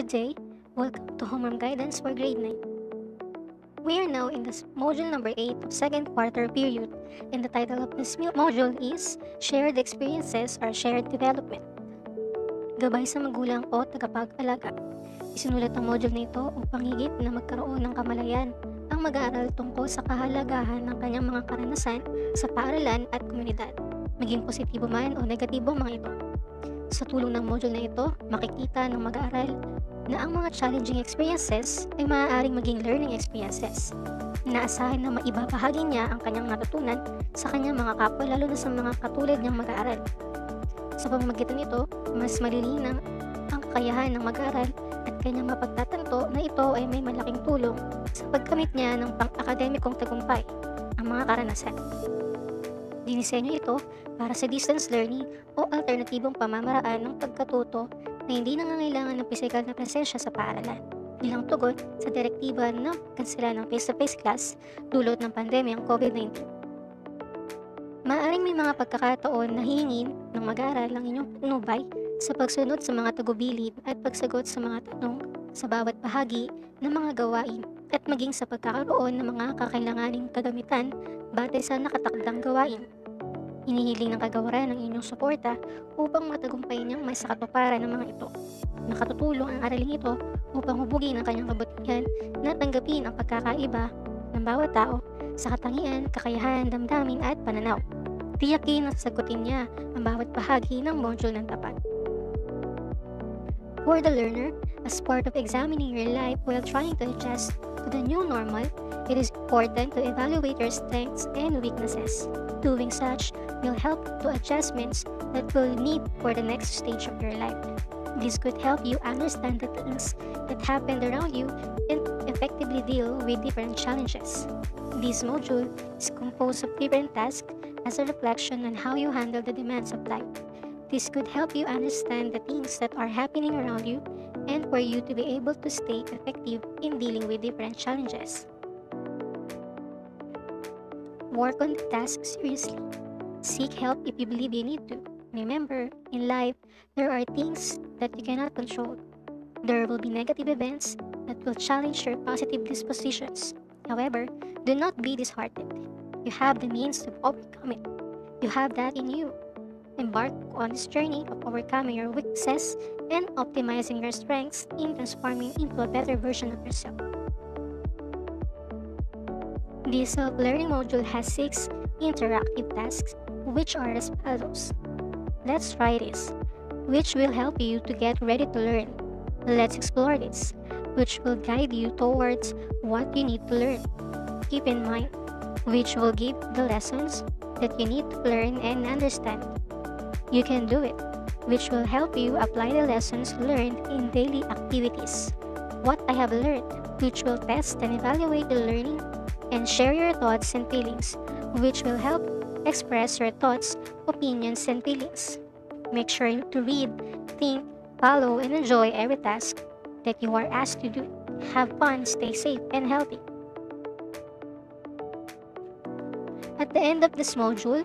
Good day. Welcome to Homeroom Guidance for Grade 9. We are now in this module number 8 of second quarter period, and the title of this module is Shared Experiences or Shared Development. Gabay sa magulang o tagapag-alaga. Isinulat ang module na ito upang higit na magkaroon ng kamalayan ang mag-aaral tungkol sa kahalagahan ng kanyang mga karanasan sa paaralan at komunidad, maging positibo man o negatibo mga ito. Sa tulong ng module na ito, makikita ng mag-aaral na ang mga challenging experiences ay maaaring maging learning experiences. Inaasahan na maibabahagi niya ang kanyang natutunan sa kanyang mga kapwa, lalo na sa mga katulad niyang mag-aaral. Sa pamamagitan nito, mas malilinang ang kakayahan ng mag-aaral at kanyang mapagtatanto na ito ay may malaking tulong sa pagkamit niya ng pang-akademikong tagumpay, ang mga karanasan. Dinisenyo ito para sa distance learning o alternatibong pamamaraan ng pagkatuto na hindi nangangailangan ng pisikal na presensya sa paaralan, bilang tugon sa direktiba ng kansela ng face-to-face class dulot ng pandemyang COVID-19. Maaaring may mga pagkakataon na hihingin ng mag-aaral ang inyong patnubay sa pagsunod sa mga tagubilin at pagsagot sa mga tanong sa bawat bahagi ng mga gawain at maging sa pagkakaroon ng mga kakailanganing kagamitan batay sa nakatakdang gawain. Hinihiling ng kagawaran ng inyong suporta upang matagumpay niyang may sakatuparan ng mga ito. Nakatutulong ang araling ito upang hubugin ang kanyang kabutihan na tanggapin ang pagkakaiba ng bawat tao sa katangian, kakayahan, damdamin at pananaw. Tiyakin na sasagutin niya ang bawat bahagi ng module ng tapat. For the learner, as part of examining your life while trying to adjust to the new normal, it is important to evaluate your strengths and weaknesses. Doing such will help to adjustments that will need for the next stage of your life. This could help you understand the things that happened around you and effectively deal with different challenges. This module is composed of different tasks as a reflection on how you handle the demands of life. This could help you understand the things that are happening around you and for you to be able to stay effective in dealing with different challenges. Work on the task seriously. Seek help if you believe you need to. Remember, in life, there are things that you cannot control. There will be negative events that will challenge your positive dispositions. However, do not be disheartened. You have the means to overcome it. You have that in you. Embark on this journey of overcoming your weaknesses and optimizing your strengths in transforming into a better version of yourself. This self-learning module has 6 interactive tasks, which are as follows. Let's try this, which will help you to get ready to learn. Let's explore this, which will guide you towards what you need to learn. Keep in mind, which will give the lessons that you need to learn and understand. You can do it, which will help you apply the lessons learned in daily activities. What I have learned, which will test and evaluate the learning, and share your thoughts and feelings, which will help express your thoughts, opinions, and feelings. Make sure to read, think, follow, and enjoy every task that you are asked to do. Have fun, stay safe, and healthy. At the end of this module,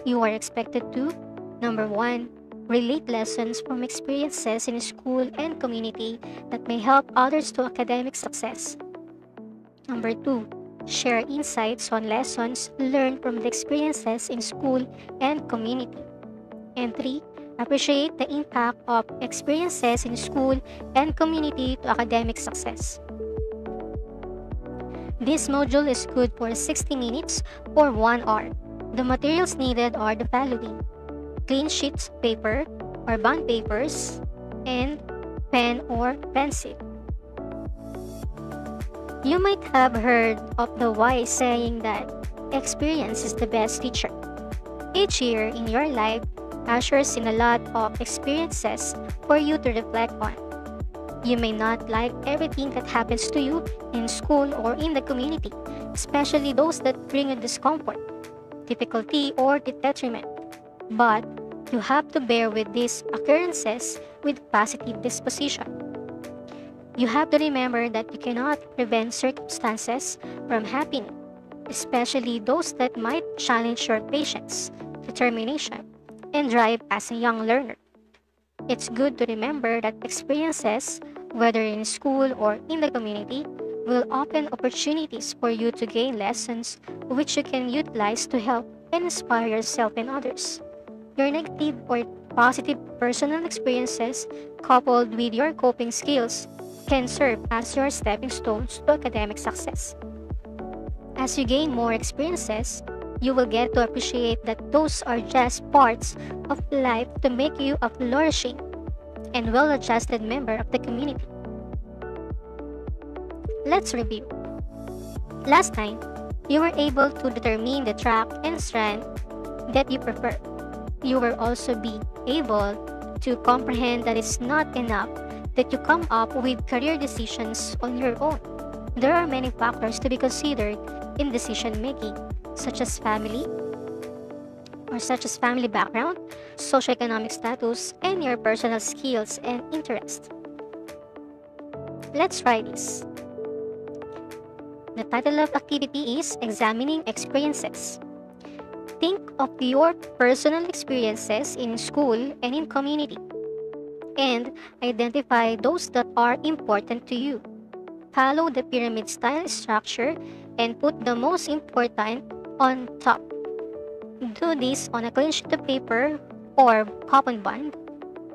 you are expected to: number 1, relate lessons from experiences in school and community that may help others to academic success. Number 2, share insights on lessons learned from the experiences in school and community. And 3, appreciate the impact of experiences in school and community to academic success. This module is good for 60 minutes or 1 hour. The materials needed are the following: clean sheets of paper or bond papers, and pen or pencil. You might have heard of the wise saying that experience is the best teacher. Each year in your life ushers in a lot of experiences for you to reflect on. You may not like everything that happens to you in school or in the community, especially those that bring you discomfort, difficulty, or detriment. But you have to bear with these occurrences with positive disposition. You have to remember that you cannot prevent circumstances from happening, especially those that might challenge your patience, determination, and drive as a young learner. It's good to remember that experiences, whether in school or in the community, will open opportunities for you to gain lessons which you can utilize to help and inspire yourself and others. Your negative or positive personal experiences, coupled with your coping skills, can serve as your stepping stones to academic success. As you gain more experiences, you will get to appreciate that those are just parts of life to make you a flourishing and well adjusted member of the community. Let's review. Last time, you were able to determine the track and strand that you prefer. You will also be able to comprehend that it's not enough that you come up with career decisions on your own. There are many factors to be considered in decision making, such as family background, socioeconomic status, and your personal skills and interests. Try this. The title of activity is Examining Experiences. Think of your personal experiences in school and in community, and identify those that are important to you. Follow the pyramid style structure and put the most important on top. Do this on a clean sheet of paper or coupon bond.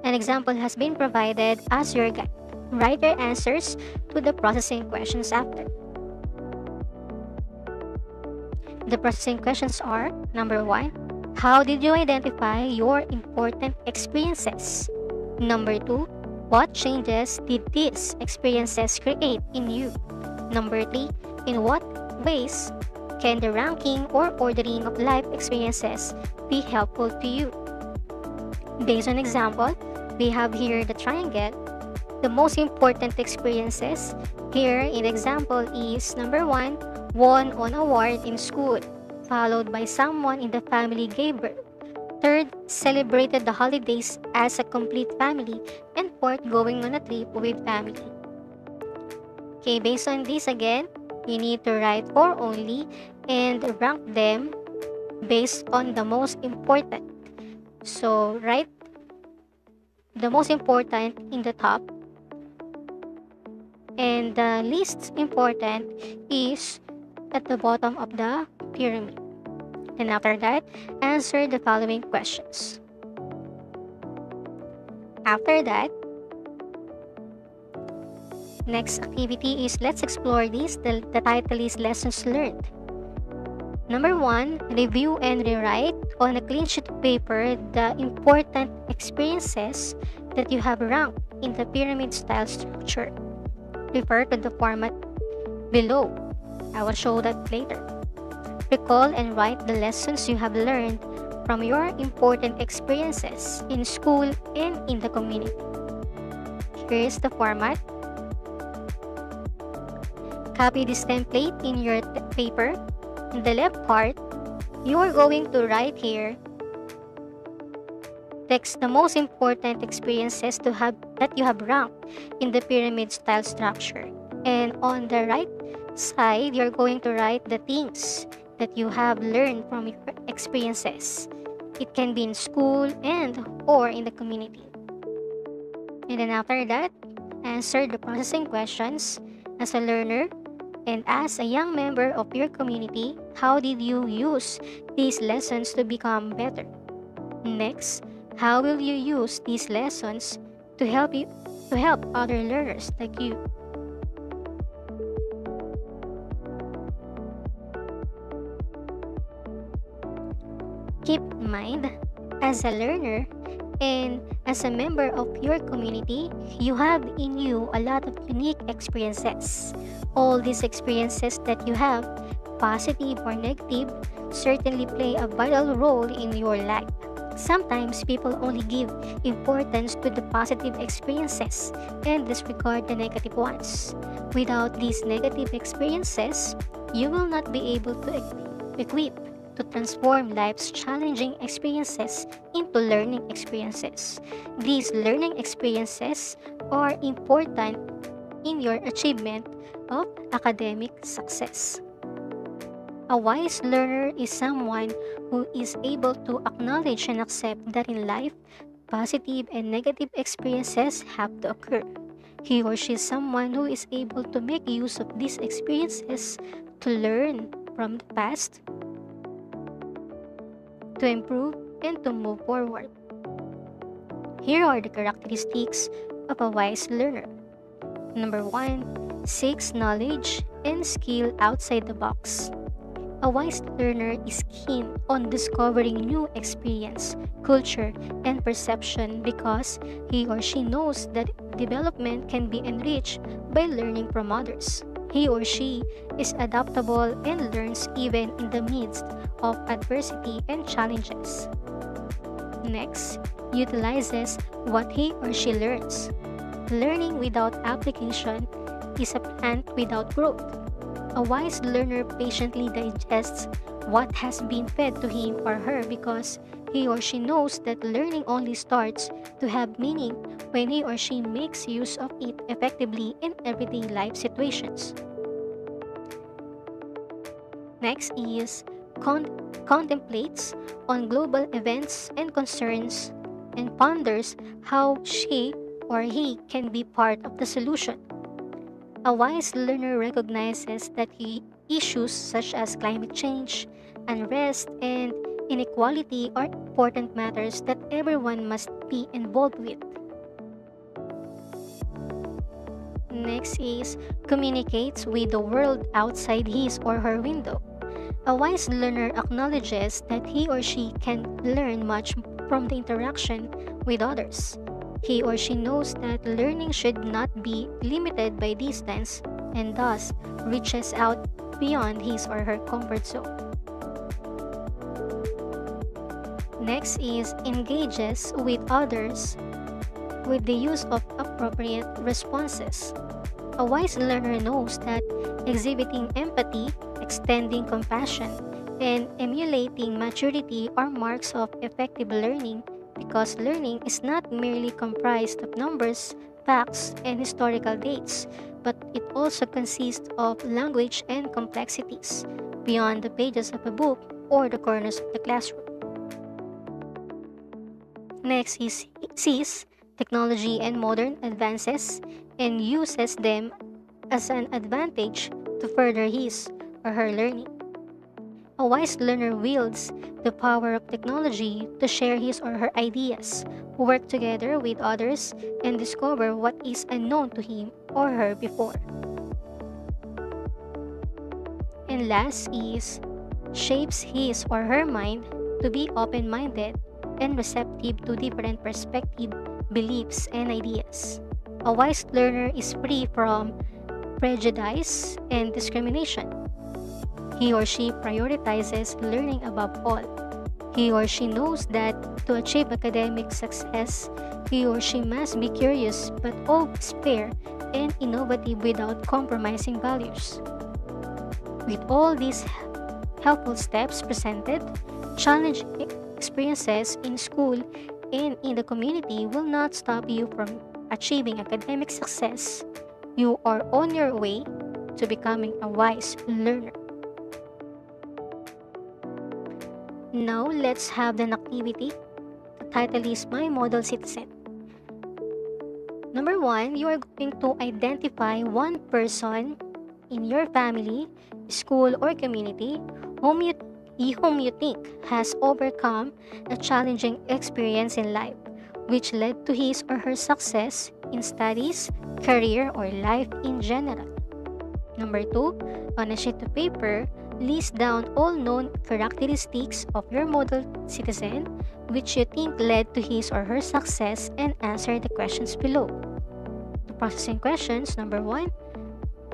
An example has been provided as your guide. Write your answers to the processing questions after. The processing questions are: number 1, how did you identify your important experiences? Number 2, what changes did these experiences create in you? Number 3, in what ways can the ranking or ordering of life experiences be helpful to you? Based on example, we have here the triangle. The most important experiences here in example is number 1, won an award in school, followed by someone in the family gave birth. Third, celebrated the holidays as a complete family. And fourth, going on a trip with family. Okay, based on this again, you need to write 4 only and rank them based on the most important. So, write the most important in the top, and the least important is at the bottom of the pyramid. And after that, answer the following questions. After that, next activity is let's explore this. The title is Lessons Learned. Number 1, review and rewrite on a clean sheet of paper the important experiences that you have ranked in the pyramid style structure. Refer to the format below. I will show that later. Recall and write the lessons you have learned from your important experiences in school and in the community. Here is the format. Copy this template in your paper. In the left part, you are going to write here text the most important experiences that you have ranked in the pyramid style structure. And on the right side, you're going to write the things that you have learned from your experiences. It can be in school and or in the community. And then after that, answer the processing questions. As a learner and as a young member of your community, how did you use these lessons to become better? Next, how will you use these lessons to help other learners like you? Keep in mind, as a learner and as a member of your community, you have in you a lot of unique experiences. All these experiences that you have, positive or negative, certainly play a vital role in your life. Sometimes people only give importance to the positive experiences and disregard the negative ones. Without these negative experiences, you will not be able to equip to transform life's challenging experiences into learning experiences. These learning experiences are important in your achievement of academic success. A wise learner is someone who is able to acknowledge and accept that in life, positive and negative experiences have to occur. He or she is someone who is able to make use of these experiences to learn from the past, to improve, and to move forward. Here are the characteristics of a wise learner. Number 1, seeks knowledge and skill outside the box. A wise learner is keen on discovering new experience, culture, and perception because he or she knows that development can be enriched by learning from others. He or she is adaptable and learns even in the midst of adversity and challenges. Next, utilizes what he or she learns. Learning without application is a plant without growth. A wise learner patiently digests what has been fed to him or her because he or she knows that learning only starts to have meaning when he or she makes use of it effectively in everyday life situations. Next is contemplates on global events and concerns and ponders how she or he can be part of the solution. A wise learner recognizes that issues such as climate change, unrest, and inequality are important matters that everyone must be involved with. Next is communicates with the world outside his or her window. A wise learner acknowledges that he or she can learn much from the interaction with others. He or she knows that learning should not be limited by distance and thus reaches out beyond his or her comfort zone. Next is engages with others with the use of appropriate responses. A wise learner knows that exhibiting empathy, extending compassion, and emulating maturity are marks of effective learning because learning is not merely comprised of numbers, facts, and historical dates, but it also consists of language and complexities beyond the pages of a book or the corners of the classroom. Next is sees technology and modern advances and uses them as an advantage to further his or her learning. A wise learner wields the power of technology to share his or her ideas, work together with others, and discover what is unknown to him or her before. And last is shapes his or her mind to be open-minded and receptive to different perspectives, beliefs, and ideas. A wise learner is free from prejudice and discrimination. He or she prioritizes learning above all. He or she knows that to achieve academic success, he or she must be curious but always fair and innovative without compromising values. With all these helpful steps presented, challenging experiences in school and in the community will not stop you from achieving academic success. You are on your way to becoming a wise learner. Now, let's have an activity. The title is My Model Citizen. Number 1, you are going to identify one person in your family, school, or community whom you think has overcome a challenging experience in life, which led to his or her success in studies, career, or life in general. Number 2, on a sheet of paper, list down all known characteristics of your model citizen which you think led to his or her success and answer the questions below. The processing questions. Number 1,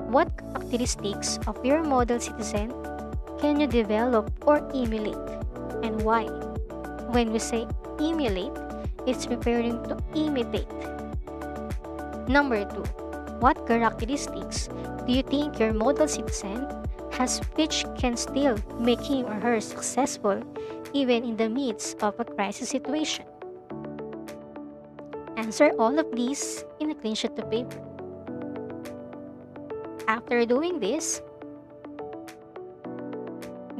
what characteristics of your model citizen can you develop or emulate and why? When we say emulate, it's referring to imitate. Number 2, what characteristics do you think your model citizen has which can still make him or her successful even in the midst of a crisis situation? Answer all of these in a clean sheet of paper. After doing this,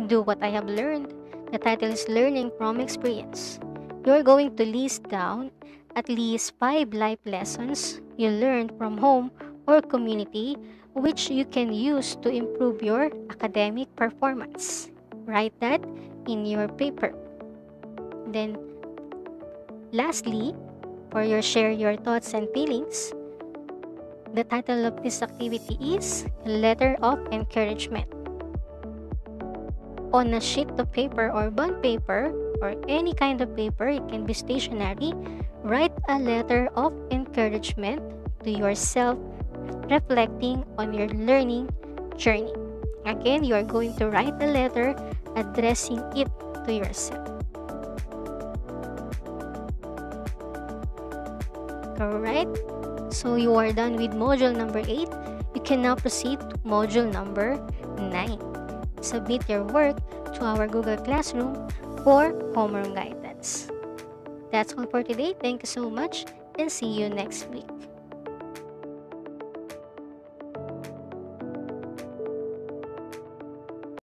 do what I have learned. The title is Learning from Experience. You're going to list down at least 5 life lessons you learned from home or community which you can use to improve your academic performance. Write that in your paper. Then, lastly, for your share your thoughts and feelings, the title of this activity is Letter of Encouragement. On a sheet of paper or bond paper or any kind of paper, it can be stationary, write a letter of encouragement to yourself reflecting on your learning journey. Again, you are going to write a letter addressing it to yourself. Alright, so you are done with module number 8. You can now proceed to module number 9. Submit your work to our Google Classroom for homeroom guidance. That's all for today. Thank you so much and see you next week.